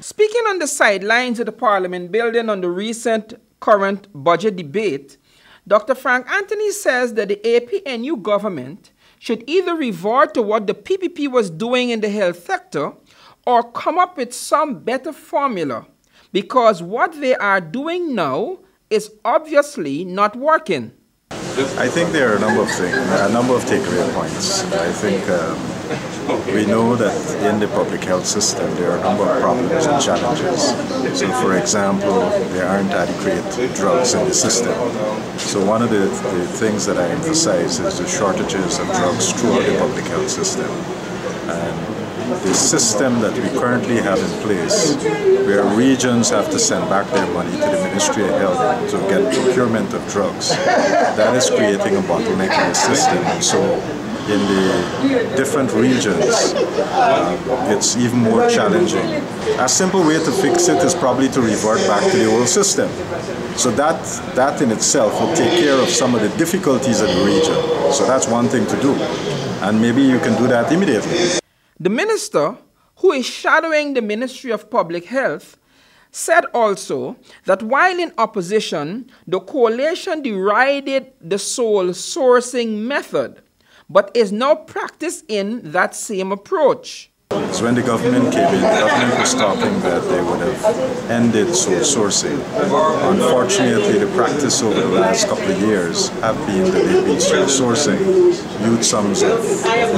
Speaking on the sidelines of the Parliament building on the recent current budget debate, Dr. Frank Anthony says that the APNU government should either revert to what the PPP was doing in the health sector or come up with some better formula, because what they are doing now is obviously not working. I think there are a number of things, a number of takeaway points. I think we know that in the public health system there are a number of problems and challenges. So for example, there aren't adequate drugs in the system. So one of the things that I emphasize is the shortages of drugs throughout the public health system. And the system that we currently have in place, where regions have to send back their money to the Ministry of Health to get procurement of drugs, that is creating a bottleneck in the system. And so in the different regions, it's even more challenging. A simple way to fix it is probably to revert back to the old system. So that in itself will take care of some of the difficulties in the region. So that's one thing to do. And maybe you can do that immediately. The minister, who is shadowing the Ministry of Public Health, said also that while in opposition, the coalition derided the sole sourcing method, but is now practicing that same approach. So when the government came in, the government was talking that they would have ended sole sourcing. Unfortunately, the practice over the last couple of years have been that they've been sole sourcing huge sums of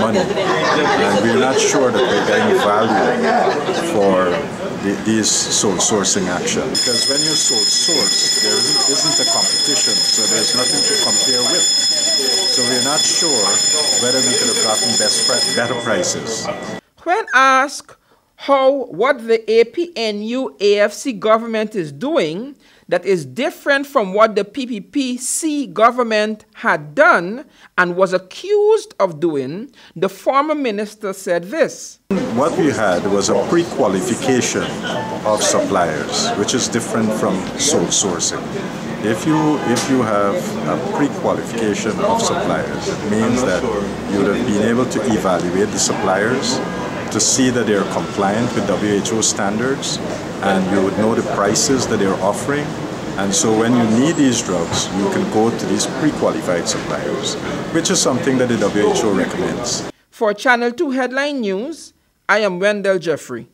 money. And we're not sure that we're getting value for these sole sourcing actions. Because when you sole source, there isn't a competition, so there's nothing to compare with. So we're not sure whether we could have gotten better prices. When asked what the APNU AFC government is doing that is different from what the PPPC government had done and was accused of doing, the former minister said this. What we had was a pre-qualification of suppliers, which is different from sole sourcing. If you have a pre-qualification of suppliers, it means that you would have been able to evaluate the suppliers to see that they are compliant with WHO standards, and you would know the prices that they're offering. And so when you need these drugs, you can go to these pre-qualified suppliers, which is something that the WHO recommends. For Channel 2 Headline News, I am Wendell Jeffrey.